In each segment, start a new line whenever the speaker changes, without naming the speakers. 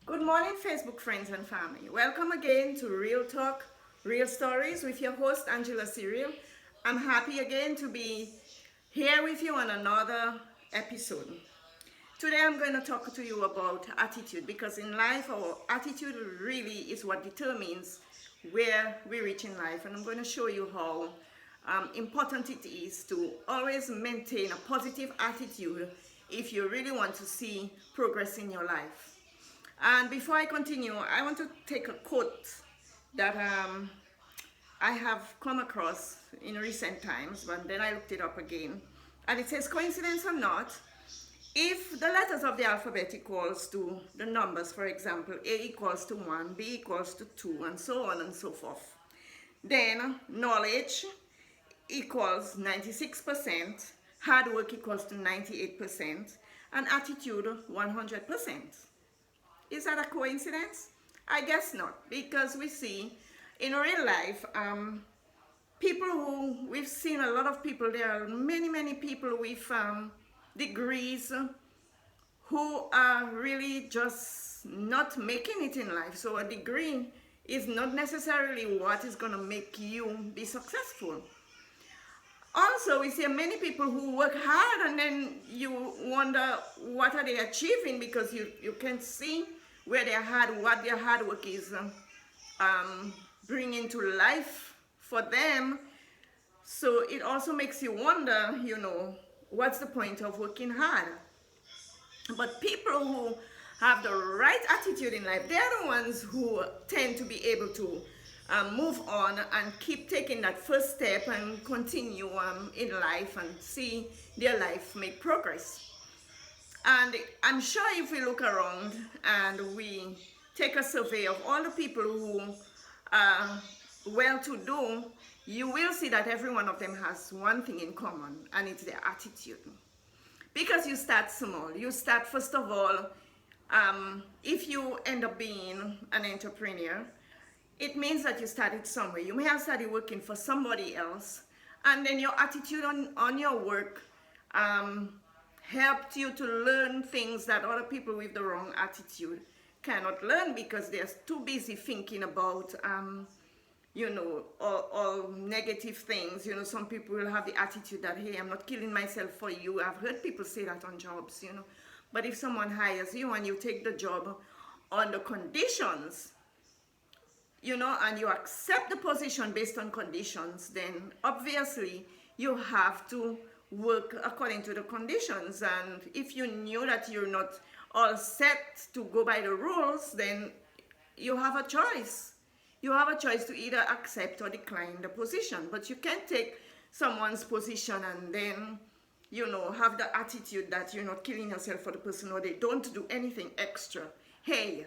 Good morning, Facebook friends and family. Welcome again to Real Talk, Real Stories with your host, Angela Cyril. I'm happy again to be here with you on another episode. Today, I'm going to talk to you about attitude because in life, our attitude really is what determines where we reach in life. And I'm going to show you how important it is to always maintain a positive attitude if you really want to see progress in your life. And before I continue, I want to take a quote that I have come across in recent times, but then I looked it up again. And it says, coincidence or not, if the letters of the alphabet equals to the numbers, for example, A equals to 1, B equals to 2, and so on and so forth, then knowledge equals 96%, hard work equals to 98%, and attitude 100%. Is that a coincidence? I guess not, because we see in real life people who we've seen a lot of people. There are many people with degrees who are really just not making it in life. So a degree is not necessarily what is going to make you be successful. Also, we see many people who work hard and then you wonder what are they achieving, because you can see where what their hard work is bringing to life for them. So it also makes you wonder, what's the point of working hard? But people who have the right attitude in life, they're the ones who tend to be able to move on and keep taking that first step and continue in life and see their life make progress. And I'm sure if we look around and we take a survey of all the people who are well-to-do, you will see that every one of them has one thing in common, and it's their attitude. Because you start small. You start, first of all, if you end up being an entrepreneur, it means that you started somewhere. You may have started working for somebody else, and then your attitude on your work helped you to learn things that other people with the wrong attitude cannot learn, because they're too busy thinking about all negative things. Some people will have the attitude that, hey, I'm not killing myself for you. I've heard people say that on jobs. But if someone hires you and you take the job on the conditions, and you accept the position based on conditions, then obviously you have to work according to the conditions. And if you knew that you're not all set to go by the rules, then you have a choice. You have a choice to either accept or decline the position. But you can't take someone's position and then, have the attitude that you're not killing yourself for the person or they don't do anything extra. Hey,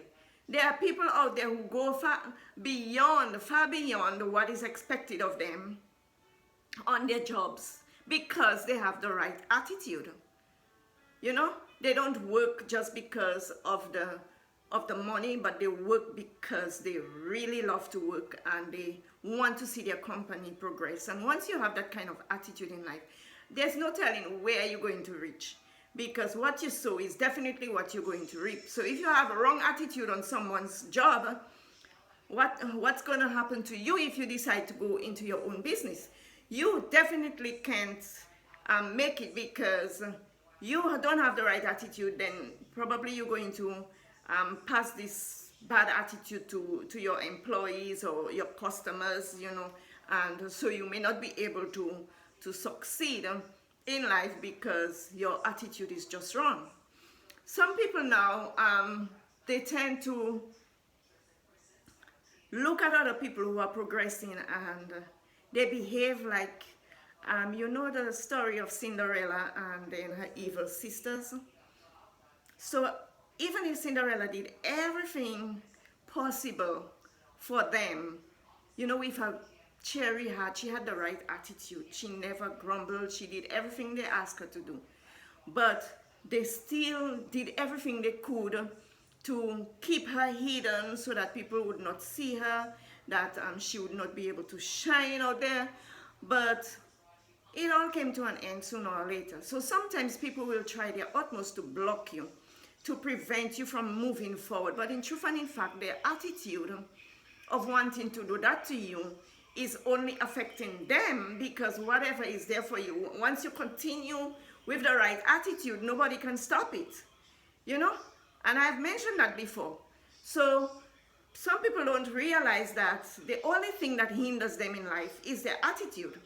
there are people out there who go far beyond what is expected of them on their jobs because they have the right attitude. They don't work just because of the money, but they work because they really love to work and they want to see their company progress. And once you have that kind of attitude in life, there's no telling where you're going to reach, because what you sow is definitely what you're going to reap. So if you have a wrong attitude on someone's job, what's going to happen to you if you decide to go into your own business? You definitely can't make it, because you don't have the right attitude. Then probably you're going to pass this bad attitude to your employees or your customers, and so you may not be able to succeed in life because your attitude is just wrong. Some people now, they tend to look at other people who are progressing and they behave like, the story of Cinderella and then her evil sisters. So even if Cinderella did everything possible for them, with her cherry heart, she had the right attitude. She never grumbled. She did everything they asked her to do. But they still did everything they could to keep her hidden so that people would not see her, that she would not be able to shine out there. But it all came to an end sooner or later. So sometimes people will try their utmost to block you, to prevent you from moving forward. But in truth and in fact, their attitude of wanting to do that to you is only affecting them, because whatever is there for you, once you continue with the right attitude, nobody can stop it, you know? And I've mentioned that before. So some people don't realize that the only thing that hinders them in life is their attitude.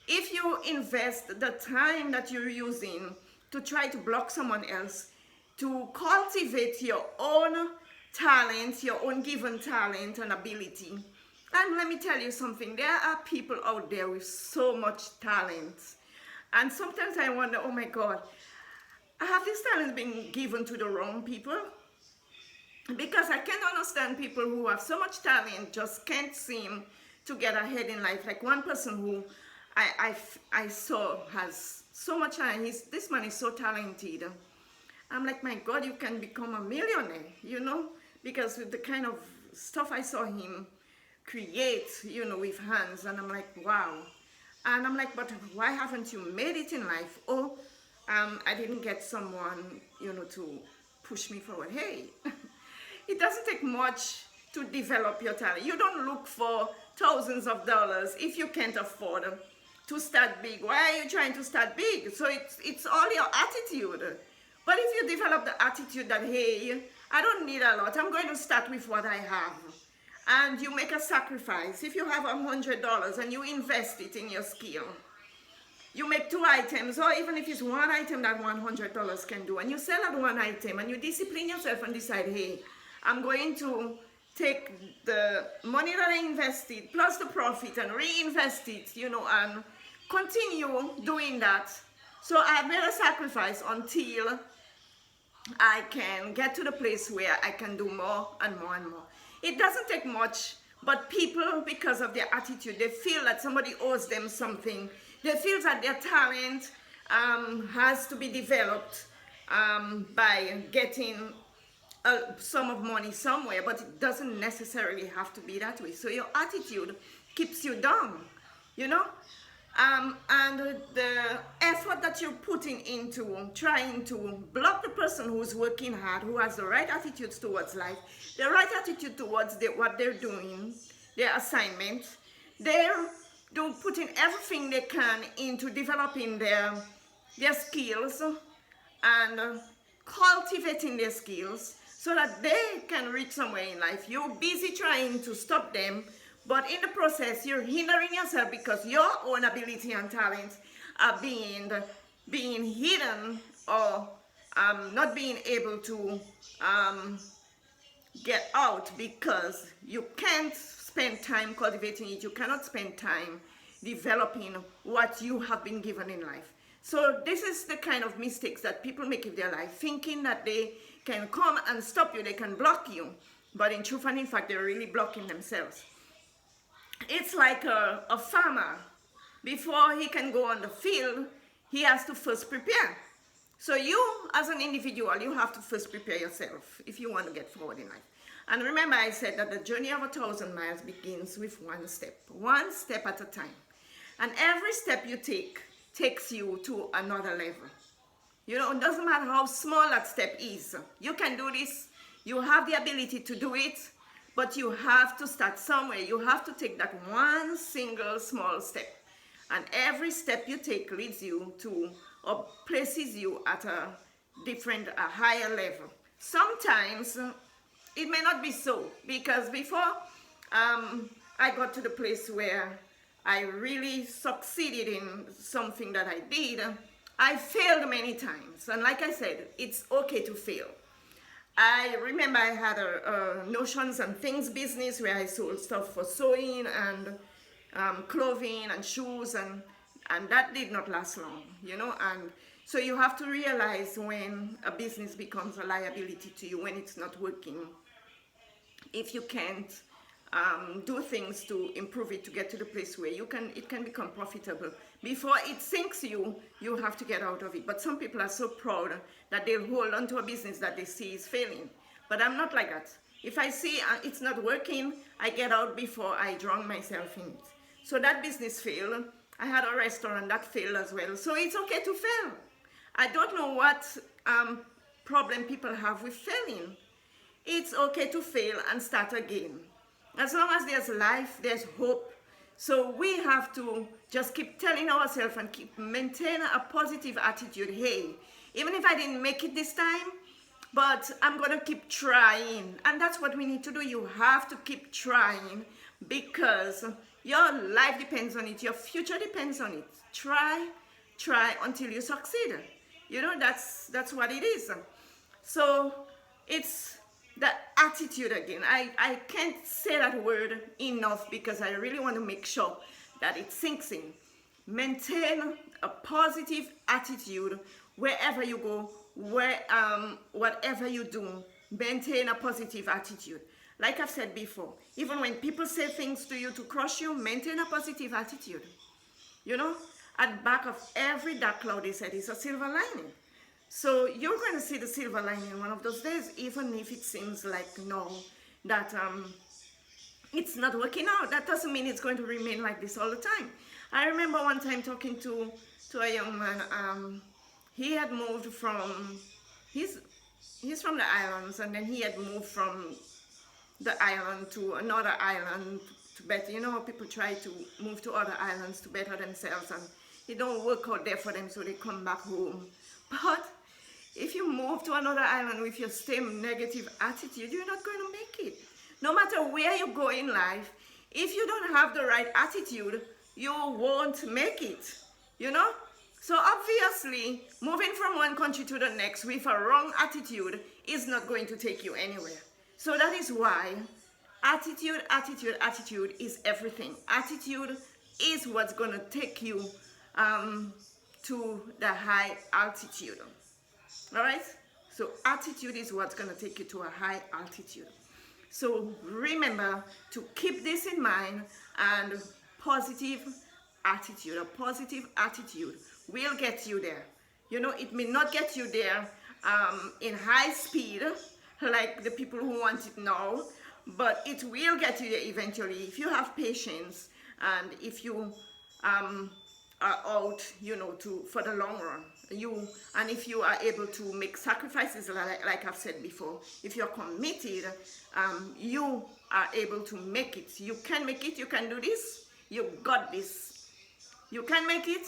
If you invest the time that you're using to try to block someone else, to cultivate your own talent, your own given talent and ability. And let me tell you something, there are people out there with so much talent. And sometimes I wonder, oh my God, have this talent been given to the wrong people? Because I can't understand people who have so much talent just can't seem to get ahead in life. Like one person who I saw has so much talent. This man is so talented. I'm like, my God, you can become a millionaire, you know? Because with the kind of stuff I saw him create, you know, with hands, and I'm like, wow. And I'm like, but why haven't you made it in life? Oh, I didn't get someone, you know, to push me forward. Hey, it doesn't take much to develop your talent. You don't look for thousands of dollars if you can't afford to start big. Why are you trying to start big? So it's all your attitude. But if you develop the attitude that, hey, I don't need a lot, I'm going to start with what I have. And you make a sacrifice. If you have $100 and you invest it in your skill, you make 2 items, or even if it's 1 item that $100 can do, and you sell that 1 item, and you discipline yourself and decide, hey, I'm going to take the money that I invested plus the profit and reinvest it, you know, and continue doing that. So I have made a sacrifice until I can get to the place where I can do more and more and more. It doesn't take much, but people, because of their attitude, they feel that somebody owes them something. They feel that their talent has to be developed by getting a sum of money somewhere, but it doesn't necessarily have to be that way. So your attitude keeps you down, you know? And the effort that you're putting into trying to block the person who's working hard, who has the right attitudes towards life, the right attitude towards what they're doing, their assignment, they're putting everything they can into developing their skills and cultivating their skills so that they can reach somewhere in life. You're busy trying to stop them, but in the process, you're hindering yourself because your own ability and talents are being hidden or not being able to get out because you can't spend time cultivating it. You cannot spend time developing what you have been given in life. So this is the kind of mistakes that people make in their life, thinking that they can come and stop you, they can block you. But in truth and in fact, they're really blocking themselves. It's like a farmer. Before he can go on the field, he has to first prepare. So you, as an individual, you have to first prepare yourself if you want to get forward in life. And remember, I said that the journey of 1,000 miles begins with one step at a time. And every step you take takes you to another level. You know, it doesn't matter how small that step is. You can do this. You have the ability to do it. But you have to start somewhere. You have to take that one single small step. And every step you take leads you to or places you at a higher level. Sometimes it may not be so, because before I got to the place where I really succeeded in something that I did, I failed many times. And like I said, it's okay to fail. I remember I had a notions and things business where I sold stuff for sewing and clothing and shoes, and that did not last long, you know. And so you have to realize when a business becomes a liability to you, when it's not working. If you can't do things to improve it, to get to the place where it can become profitable. Before it sinks you, you have to get out of it. But some people are so proud that they'll hold on to a business that they see is failing. But I'm not like that. If I see it's not working, I get out before I drown myself in it. So that business failed. I had a restaurant that failed as well. So it's okay to fail. I don't know what problem people have with failing. It's okay to fail and start again. As long as there's life, there's hope. So we have to just keep telling ourselves and keep maintain a positive attitude. Hey, even if I didn't make it this time, but I'm gonna keep trying. And that's what we need to do. You have to keep trying because your life depends on it, your future depends on it. Try until you succeed. You know, that's what it is. So it's the attitude again. I can't say that word enough because I really want to make sure that it sinks in. Maintain a positive attitude wherever you go, whatever you do. Maintain a positive attitude. Like I've said before, even when people say things to you to crush you, maintain a positive attitude. You know, at the back of every dark cloud, they said, is a silver lining. So you're going to see the silver lining one of those days, even if it seems like no, that it's not working out. That doesn't mean it's going to remain like this all the time. I remember one time talking to a young man. He had moved from, he's from the islands, and then he had moved from the island to another island to better. You know how people try to move to other islands to better themselves, and it don't work out there for them, so they come back home. But if you move to another island with your same negative attitude, you're not going to make it. No matter where you go in life, if you don't have the right attitude, you won't make it, you know? So obviously, moving from one country to the next with a wrong attitude is not going to take you anywhere. So that is why attitude is everything. Attitude is what's going to take you to the high altitude. All right? So attitude is what's going to take you to a high altitude. So remember to keep this in mind, and positive attitude, a positive attitude will get you there. You know, it may not get you there in high speed like the people who want it now, but it will get you there eventually if you have patience and if you are out, you know, for the long run. And if you are able to make sacrifices, like I've said before, if you're committed, you are able to make it. You can make it. You can do this. You've got this. You can make it.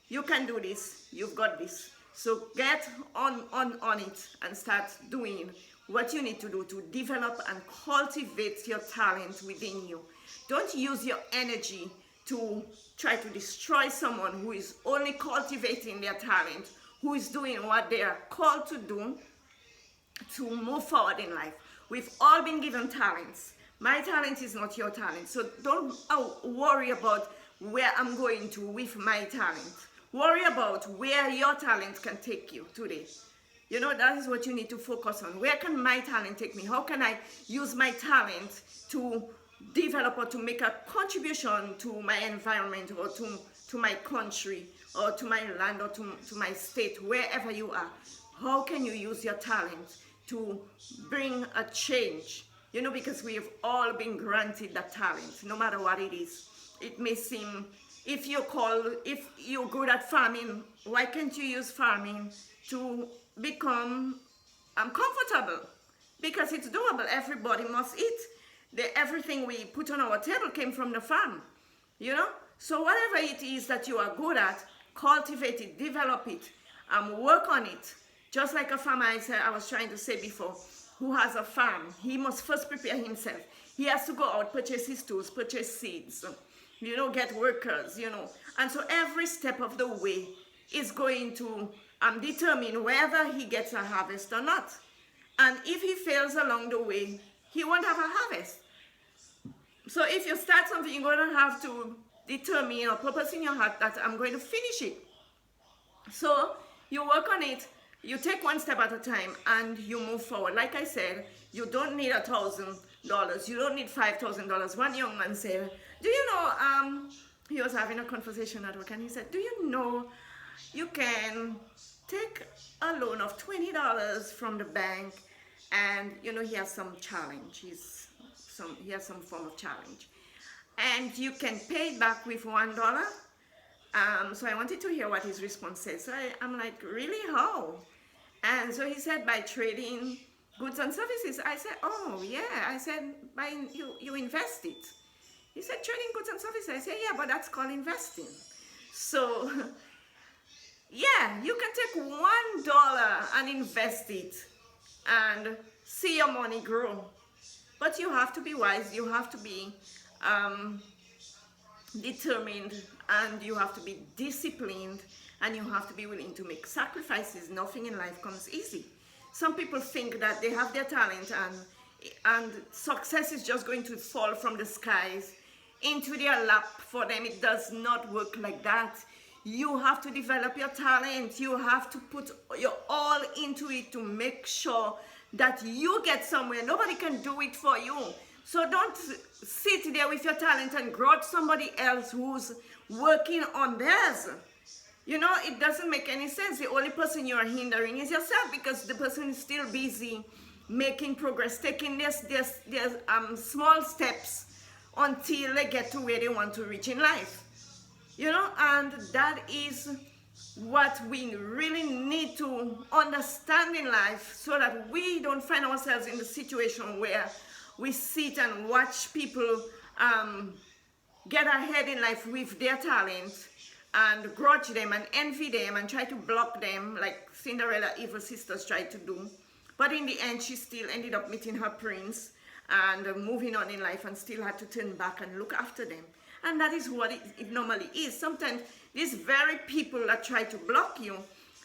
You can do this. You've got this. So get on it and start doing what you need to do to develop and cultivate your talent within you. Don't use your energy to try to destroy someone who is only cultivating their talent, who is doing what they are called to do to move forward in life. We've all been given talents. My talent is not your talent. So don't worry about where I'm going to with my talent. Worry about where your talent can take you today. You know, that is what you need to focus on. Where can my talent take me? How can I use my talent to develop or to make a contribution to my environment or to my country or to my land or to my state, wherever you are? How can you use your talent to bring a change? You know, because we have all been granted that talent, no matter what it is. It may seem, if you're good at farming, why can't you use farming to become comfortable? Because it's doable. Everybody must eat. Everything we put on our table came from the farm, you know? So whatever it is that you are good at, cultivate it, develop it, work on it. Just like a farmer, I was trying to say before, who has a farm, he must first prepare himself. He has to go out, purchase his tools, purchase seeds, you know, get workers, you know. And so every step of the way is going to determine whether he gets a harvest or not. And if he fails along the way, he won't have a harvest. So if you start something, you're going to have to determine or purpose in your heart that I'm going to finish it. So you work on it, you take one step at a time, and you move forward. Like I said, you don't need $1,000. You don't need $5,000. One young man said, do you know, he was having a conversation at work, and he said, do you know you can take a loan of $20 from the bank, and you know he has some challenge. He has some form of challenge, and you can pay it back with $1. So I wanted to hear what his response said. So I'm like, really, how? And so he said, by trading goods and services. I said, oh yeah. I said, by you invest it. He said, trading goods and services. I said, yeah, but that's called investing. So yeah, you can take $1 and invest it and see your money grow. But you have to be wise, you have to be determined, and you have to be disciplined, and you have to be willing to make sacrifices. Nothing in life comes easy. Some people think that they have their talent and success is just going to fall from the skies into their lap for them. It does not work like that. You have to develop your talent. You have to put your all into it to make sure that you get somewhere. Nobody can do it for you. So don't sit there with your talent and grudge somebody else who's working on theirs. You know, it doesn't make any sense. The only person you are hindering is yourself, because the person is still busy making progress, taking their small steps until they get to where they want to reach in life. You know, and that is what we really need to understand in life, so that we don't find ourselves in the situation where we sit and watch people get ahead in life with their talent and grudge them and envy them and try to block them like Cinderella evil sisters tried to do. But in the end, she still ended up meeting her prince and moving on in life, and still had to turn back and look after them. And that is what it normally is. Sometimes these very people that try to block you,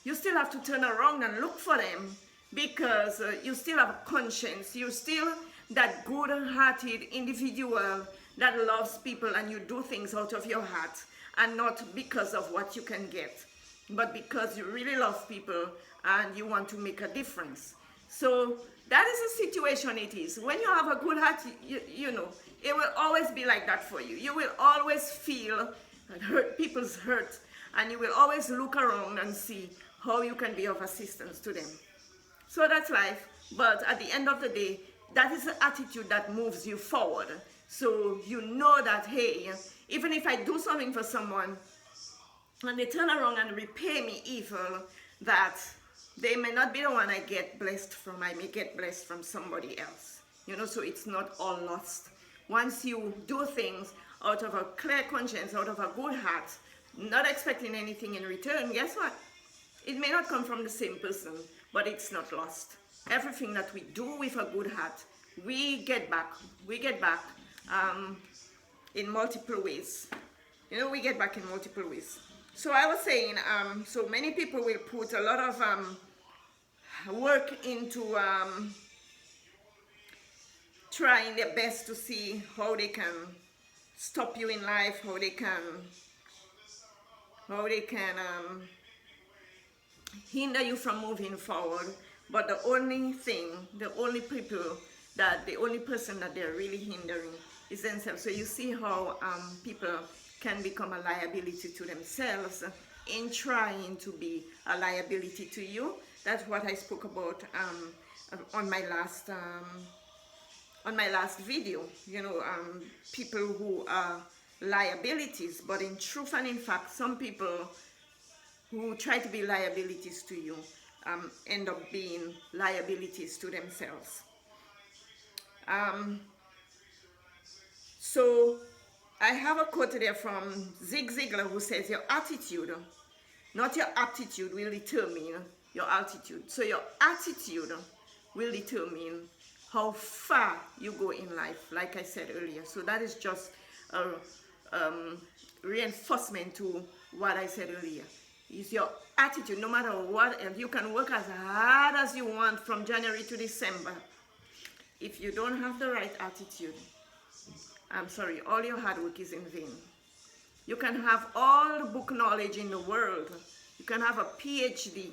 you still have to turn around and look for them, because you still have a conscience. You're still that good-hearted individual that loves people, and you do things out of your heart, and not because of what you can get, but because you really love people and you want to make a difference. So that is the situation it is. When you have a good heart, you know, it will always be like that for you. You will always feel people's hurt, and you will always look around and see how you can be of assistance to them. So that's life. But at the end of the day, that is the attitude that moves you forward. So you know that, hey, even if I do something for someone and they turn around and repay me evil, that they may not be the one I get blessed from. I may get blessed from somebody else. You know, so it's not all lost. Once you do things out of a clear conscience, out of a good heart, not expecting anything in return, guess what? It may not come from the same person, but it's not lost. Everything that we do with a good heart, we get back. We get back in multiple ways. You know, we get back in multiple ways. So I was saying, so many people will put a lot of work into trying their best to see how they can stop you in life, how they can hinder you from moving forward. But the only person that they're really hindering is themselves. So you see how people can become a liability to themselves in trying to be a liability to you. That's what I spoke about on my last video. You know, people who are liabilities, but in truth and in fact, some people who try to be liabilities to you end up being liabilities to themselves. So I have a quote there from Zig Ziglar, who says, your attitude, not your aptitude, will determine your altitude. So your attitude will determine how far you go in life, like I said earlier. So that is just a reinforcement to what I said earlier. It's your attitude. No matter what, you can work as hard as you want from January to December. If you don't have the right attitude, I'm sorry, all your hard work is in vain. You can have all the book knowledge in the world. You can have a PhD.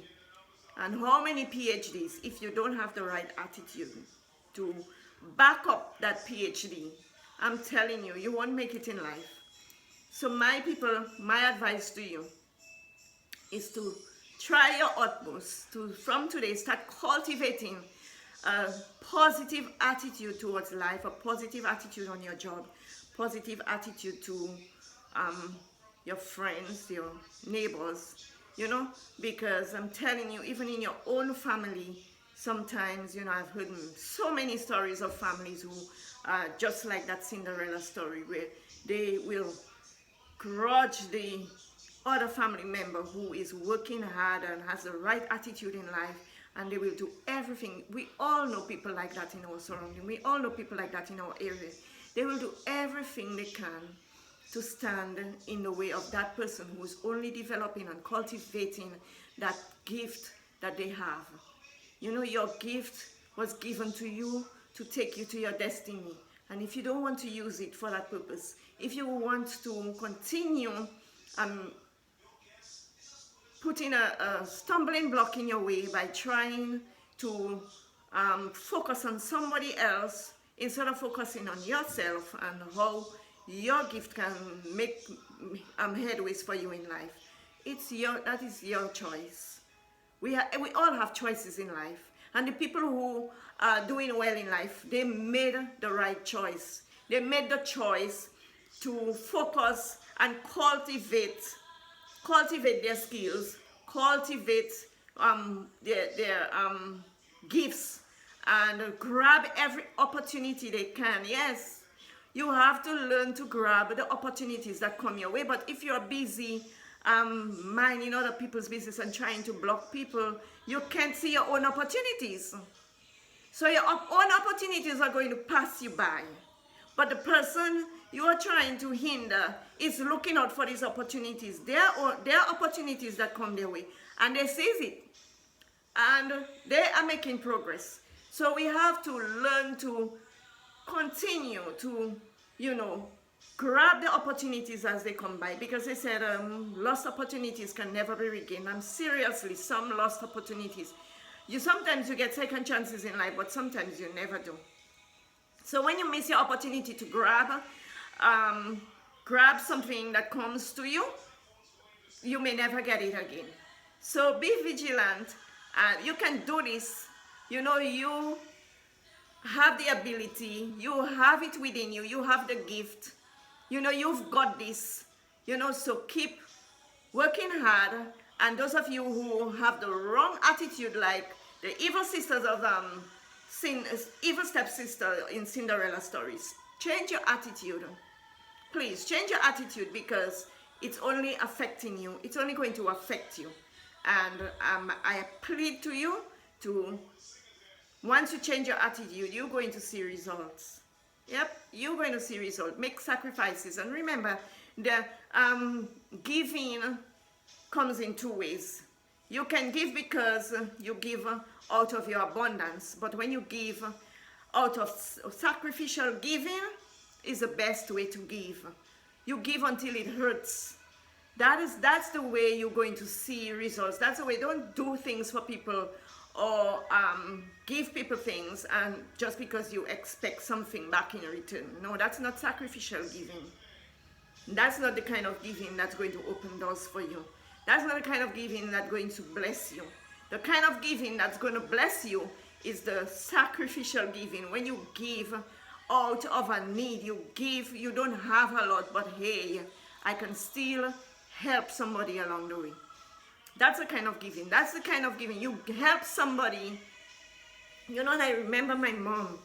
And how many PhDs? If you don't have the right attitude to back up that PhD, I'm telling you, you won't make it in life. So my people, my advice to you is to try your utmost to, from today, start cultivating a positive attitude towards life, a positive attitude on your job, positive attitude to your friends, your neighbors, you know, because I'm telling you, even in your own family, sometimes, you know, I've heard so many stories of families who are just like that Cinderella story, where they will grudge the other family member who is working hard and has the right attitude in life, and they will do everything. We all know people like that in our surrounding. We all know people like that in our area. They will do everything they can to stand in the way of that person who is only developing and cultivating that gift that they have. You know, your gift was given to you to take you to your destiny. And if you don't want to use it for that purpose, if you want to continue putting a stumbling block in your way by trying to focus on somebody else instead of focusing on yourself and how your gift can make headways for you in life, that is your choice. We all have choices in life, and the people who are doing well in life, they made the right choice. They made the choice to focus and cultivate their skills, cultivate their gifts, and grab every opportunity they can. Yes, you have to learn to grab the opportunities that come your way. But if you're busy minding other people's business and trying to block people, you can't see your own opportunities. So your own opportunities are going to pass you by. But the person you are trying to hinder is looking out for these opportunities. There are opportunities that come their way, and they seize it, and they are making progress. So we have to learn to continue to, you know, grab the opportunities as they come by, because they said lost opportunities can never be regained. And seriously, some lost opportunities. Sometimes you get second chances in life, but sometimes you never do. So when you miss your opportunity to grab something that comes to you, you may never get it again. So be vigilant. You can do this. You know, you have the ability. You have it within you. You have the gift. You know, you've got this. You know, so keep working hard. And those of you who have the wrong attitude, like the evil sisters of evil stepsister in Cinderella stories, change your attitude. Please change your attitude, because it's only affecting you. It's only going to affect you. And I plead to you to, once you change your attitude, you're going to see results. Yep, you're going to see results. Make sacrifices. And remember, the giving comes in two ways. You can give because you give out of your abundance, but when you give out of sacrificial giving, is the best way to give. You give until it hurts. That's the way you're going to see results. That's the way. Don't do things for people or give people things and just because you expect something back in return. No, that's not sacrificial giving. That's not the kind of giving that's going to open doors for you. That's not the kind of giving that's going to bless you. The kind of giving that's going to bless you is the sacrificial giving. When you give out of a need, you don't have a lot, but hey, I can still help somebody along the way. That's the kind of giving. That's the kind of giving. You help somebody. You know, and I remember my mom.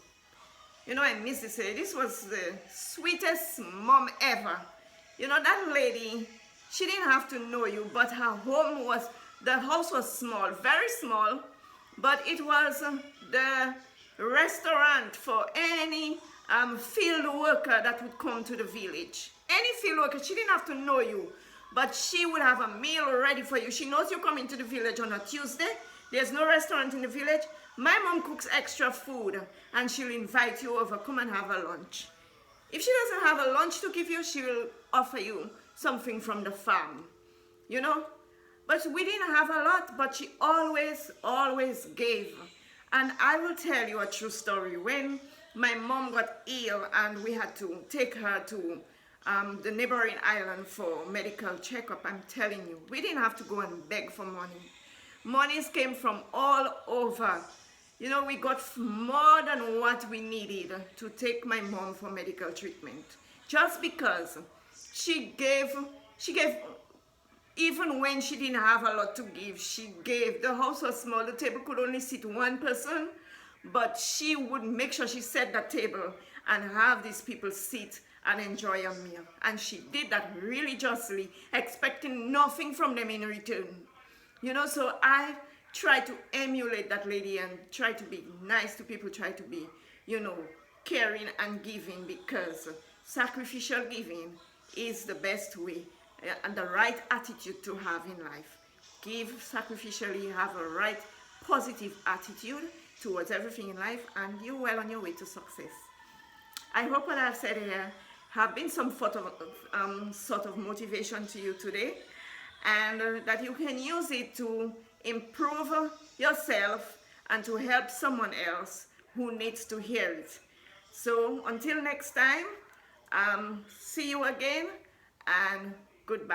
You know, I miss this. This was the sweetest mom ever. You know, that lady, she didn't have to know you, but the house was small, very small, but it was the restaurant for any field worker that would come to the village. Any field worker, she didn't have to know you, but she would have a meal ready for you. She knows you're coming to the village on a Tuesday. There's no restaurant in the village. My mom cooks extra food, and she'll invite you over, come and have a lunch. If she doesn't have a lunch to give you, she will offer you something from the farm, you know. But we didn't have a lot, but she always gave. And I will tell you a true story. When my mom got ill and we had to take her to the neighboring island for medical checkup, I'm telling you, we didn't have to go and beg for money. Monies came from all over. You know, we got more than what we needed to take my mom for medical treatment. Just because she gave Even when she didn't have a lot to give, she gave. The house was small, the table could only sit one person, but she would make sure she set that table and have these people sit and enjoy a meal. And she did that religiously, expecting nothing from them in return. You know, so I try to emulate that lady and try to be nice to people, try to be, you know, caring and giving, because sacrificial giving is the best way and the right attitude to have in life. Give sacrificially, have a right positive attitude towards everything in life, and you're well on your way to success. I hope what I've said here have been some sort of motivation to you today, and that you can use it to improve yourself and to help someone else who needs to hear it. So until next time, see you again, and goodbye.